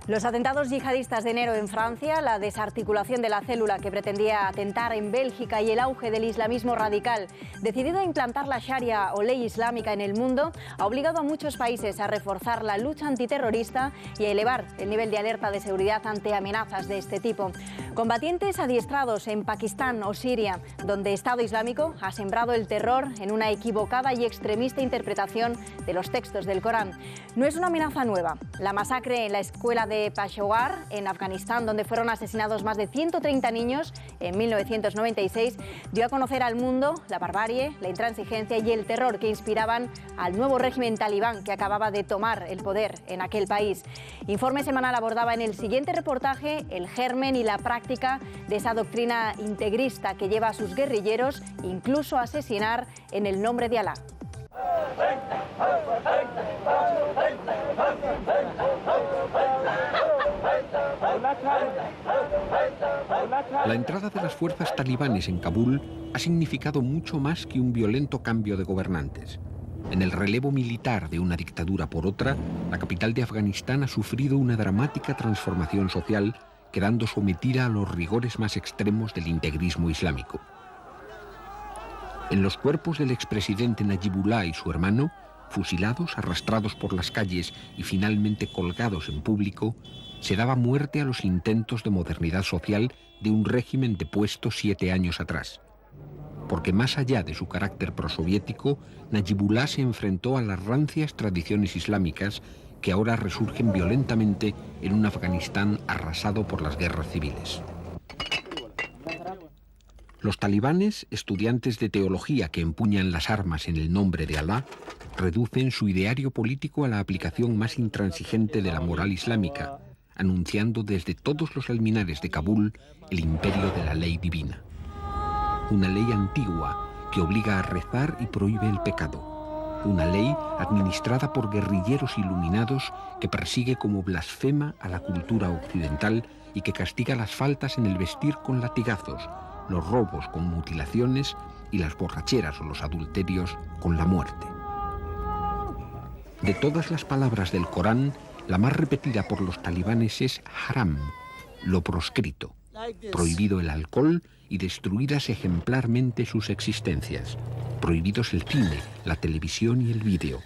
Los atentados yihadistas de enero en Francia, la desarticulación de la célula que pretendía atentar en Bélgica y el auge del islamismo radical, decidido a implantar la Sharia o ley islámica en el mundo, ha obligado a muchos países a reforzar la lucha antiterrorista y a elevar el nivel de alerta de seguridad ante amenazas de este tipo. Combatientes adiestrados en Pakistán o Siria, donde Estado Islámico ha sembrado el terror en una equivocada y extremista interpretación de los textos del Corán. No es una amenaza nueva. La masacre en la escuela de Peshawar, en Afganistán, donde fueron asesinados más de 130 niños en 1996, dio a conocer al mundo la barbarie, la intransigencia y el terror que inspiraban al nuevo régimen talibán que acababa de tomar el poder en aquel país. Informe Semanal abordaba en el siguiente reportaje el germen y la práctica de esa doctrina integrista que lleva a sus guerrilleros incluso a asesinar en el nombre de Alá. La entrada de las fuerzas talibanes en Kabul ha significado mucho más que un violento cambio de gobernantes. En el relevo militar de una dictadura por otra, la capital de Afganistán ha sufrido una dramática transformación social, quedando sometida a los rigores más extremos del integrismo islámico. En los cuerpos del expresidente Najibullah y su hermano, fusilados, arrastrados por las calles y finalmente colgados en público, se daba muerte a los intentos de modernidad social de un régimen depuesto 7 años atrás. Porque más allá de su carácter prosoviético, Najibullah se enfrentó a las rancias tradiciones islámicas que ahora resurgen violentamente en un Afganistán arrasado por las guerras civiles. Los talibanes, estudiantes de teología que empuñan las armas en el nombre de Alá, reducen su ideario político a la aplicación más intransigente de la moral islámica, anunciando desde todos los alminares de Kabul el imperio de la ley divina. Una ley antigua que obliga a rezar y prohíbe el pecado. Una ley administrada por guerrilleros iluminados que persigue como blasfema a la cultura occidental y que castiga las faltas en el vestir con latigazos, los robos con mutilaciones y las borracheras o los adulterios con la muerte. De todas las palabras del Corán, la más repetida por los talibanes es haram, lo proscrito, prohibido el alcohol y destruidas ejemplarmente sus existencias, prohibidos el cine, la televisión y el vídeo,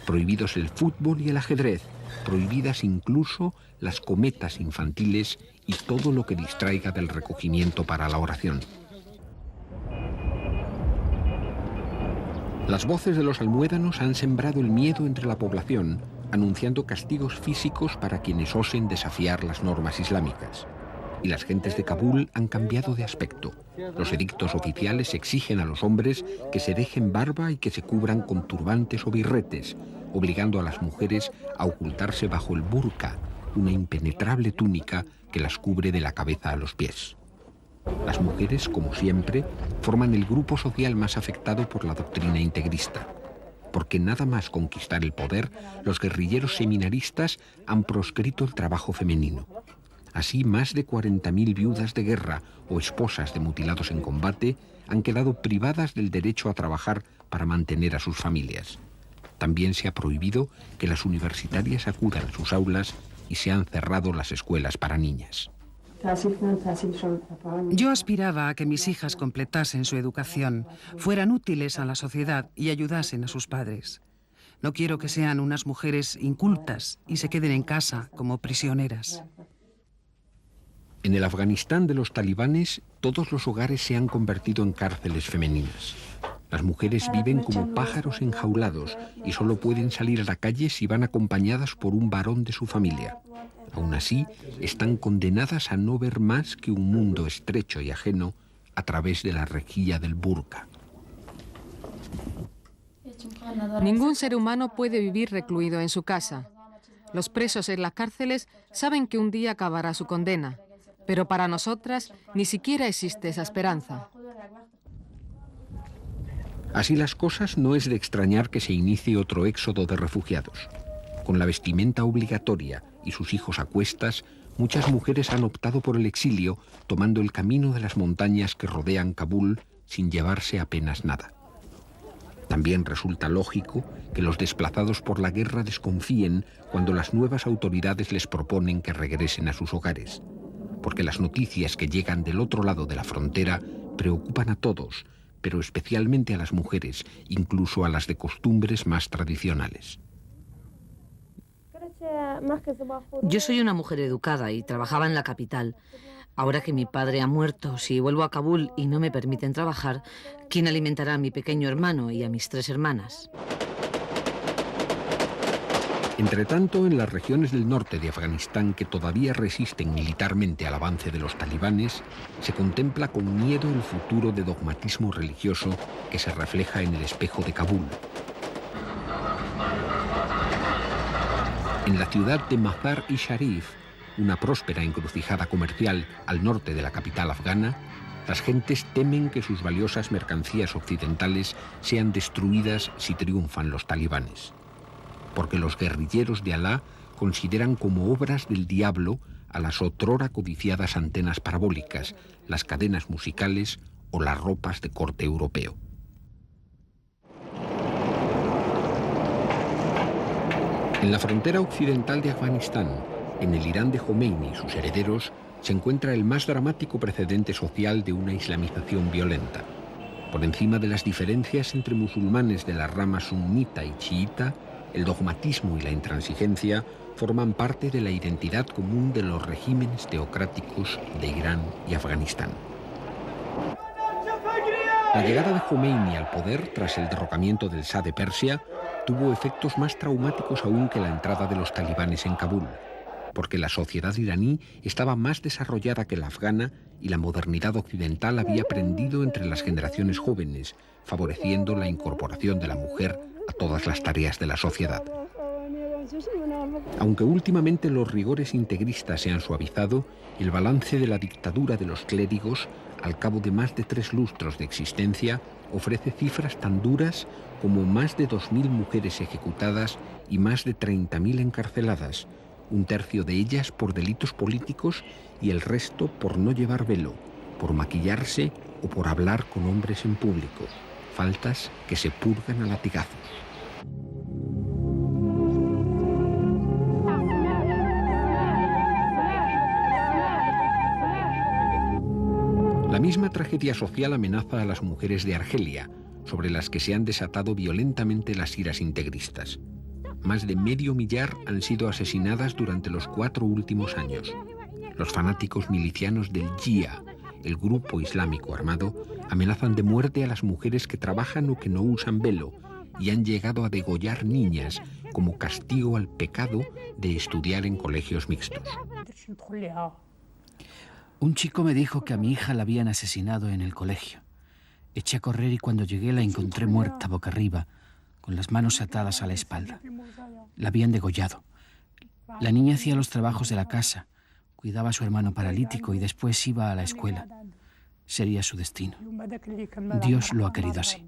prohibidos el fútbol y el ajedrez, prohibidas incluso las cometas infantiles y todo lo que distraiga del recogimiento para la oración. Las voces de los almuédanos han sembrado el miedo entre la población, anunciando castigos físicos para quienes osen desafiar las normas islámicas. Y las gentes de Kabul han cambiado de aspecto. Los edictos oficiales exigen a los hombres que se dejen barba y que se cubran con turbantes o birretes, obligando a las mujeres a ocultarse bajo el burka, una impenetrable túnica que las cubre de la cabeza a los pies. Las mujeres, como siempre, forman el grupo social más afectado por la doctrina integrista. Porque nada más conquistar el poder, los guerrilleros seminaristas han proscrito el trabajo femenino. Así, más de 40.000 viudas de guerra o esposas de mutilados en combate han quedado privadas del derecho a trabajar para mantener a sus familias. También se ha prohibido que las universitarias acudan a sus aulas y se han cerrado las escuelas para niñas. Yo aspiraba a que mis hijas completasen su educación, fueran útiles a la sociedad y ayudasen a sus padres. No quiero que sean unas mujeres incultas y se queden en casa como prisioneras. En el Afganistán de los talibanes, todos los hogares se han convertido en cárceles femeninas. Las mujeres viven como pájaros enjaulados y solo pueden salir a la calle si van acompañadas por un varón de su familia. Aún así, están condenadas a no ver más que un mundo estrecho y ajeno a través de la rejilla del burka. Ningún ser humano puede vivir recluido en su casa. Los presos en las cárceles saben que un día acabará su condena, pero para nosotras ni siquiera existe esa esperanza. Así las cosas, no es de extrañar que se inicie otro éxodo de refugiados. Con la vestimenta obligatoria y sus hijos a cuestas, muchas mujeres han optado por el exilio, tomando el camino de las montañas que rodean Kabul sin llevarse apenas nada. También resulta lógico que los desplazados por la guerra desconfíen cuando las nuevas autoridades les proponen que regresen a sus hogares, porque las noticias que llegan del otro lado de la frontera preocupan a todos, pero especialmente a las mujeres, incluso a las de costumbres más tradicionales. Yo soy una mujer educada y trabajaba en la capital. Ahora que mi padre ha muerto, si vuelvo a Kabul y no me permiten trabajar, ¿quién alimentará a mi pequeño hermano y a mis 3 hermanas? Entretanto, en las regiones del norte de Afganistán que todavía resisten militarmente al avance de los talibanes, se contempla con miedo el futuro de dogmatismo religioso que se refleja en el espejo de Kabul. En la ciudad de Mazar-i-Sharif, una próspera encrucijada comercial al norte de la capital afgana, las gentes temen que sus valiosas mercancías occidentales sean destruidas si triunfan los talibanes. Porque los guerrilleros de Alá consideran como obras del diablo a las otrora codiciadas antenas parabólicas, las cadenas musicales o las ropas de corte europeo. En la frontera occidental de Afganistán, en el Irán de Jomeini y sus herederos, se encuentra el más dramático precedente social de una islamización violenta. Por encima de las diferencias entre musulmanes de la rama sunita y chiita, el dogmatismo y la intransigencia forman parte de la identidad común de los regímenes teocráticos de Irán y Afganistán. La llegada de Jomeini al poder tras el derrocamiento del Shah de Persia tuvo efectos más traumáticos aún que la entrada de los talibanes en Kabul, porque la sociedad iraní estaba más desarrollada que la afgana y la modernidad occidental había prendido entre las generaciones jóvenes, favoreciendo la incorporación de la mujer a todas las tareas de la sociedad. Aunque últimamente los rigores integristas se han suavizado, el balance de la dictadura de los clérigos, al cabo de más de 3 lustros de existencia, ofrece cifras tan duras como más de 2.000 mujeres ejecutadas y más de 30.000 encarceladas, un tercio de ellas por delitos políticos y el resto por no llevar velo, por maquillarse o por hablar con hombres en público, faltas que se purgan a latigazos. La misma tragedia social amenaza a las mujeres de Argelia, sobre las que se han desatado violentamente las iras integristas. Más de 500.000 han sido asesinadas durante los 4 últimos años. Los fanáticos milicianos del Jia, el grupo islámico armado, amenazan de muerte a las mujeres que trabajan o que no usan velo y han llegado a degollar niñas como castigo al pecado de estudiar en colegios mixtos. Un chico me dijo que a mi hija la habían asesinado en el colegio. Eché a correr y cuando llegué la encontré muerta boca arriba, con las manos atadas a la espalda. La habían degollado. La niña hacía los trabajos de la casa, cuidaba a su hermano paralítico y después iba a la escuela. Sería su destino. Dios lo ha querido así.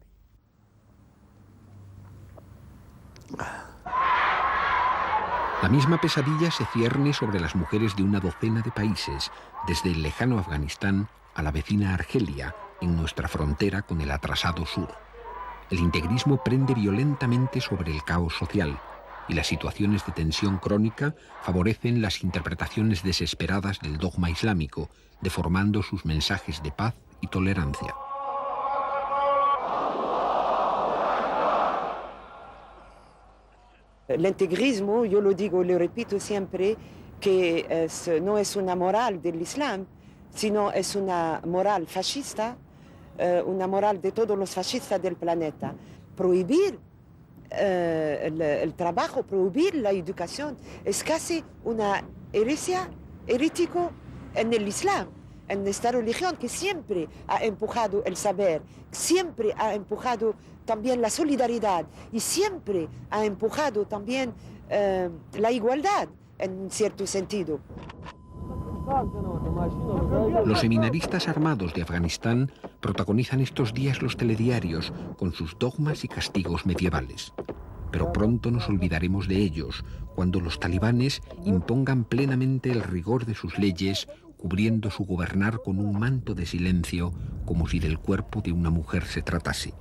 La misma pesadilla se cierne sobre las mujeres de una docena de países, desde el lejano Afganistán a la vecina Argelia, en nuestra frontera con el atrasado sur. El integrismo prende violentamente sobre el caos social y las situaciones de tensión crónica favorecen las interpretaciones desesperadas del dogma islámico, deformando sus mensajes de paz y tolerancia. El integrismo, yo lo digo, lo repito siempre, que no es una moral del Islam, sino es una moral fascista, una moral de todos los fascistas del planeta. Prohibir el trabajo, prohibir la educación, es casi una heresia herético en el Islam, en esta religión que siempre ha empujado el saber, siempre ha empujado también la solidaridad y siempre ha empujado también la igualdad en cierto sentido. Los seminaristas armados de Afganistán protagonizan estos días los telediarios con sus dogmas y castigos medievales. Pero pronto nos olvidaremos de ellos cuando los talibanes impongan plenamente el rigor de sus leyes, cubriendo su gobernar con un manto de silencio como si del cuerpo de una mujer se tratase.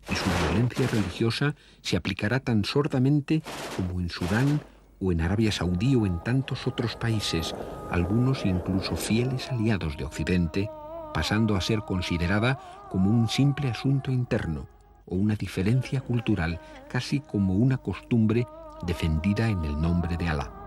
y su violencia religiosa se aplicará tan sordamente como en Sudán o en Arabia Saudí o en tantos otros países, algunos incluso fieles aliados de Occidente, pasando a ser considerada como un simple asunto interno o una diferencia cultural, casi como una costumbre defendida en el nombre de Alá.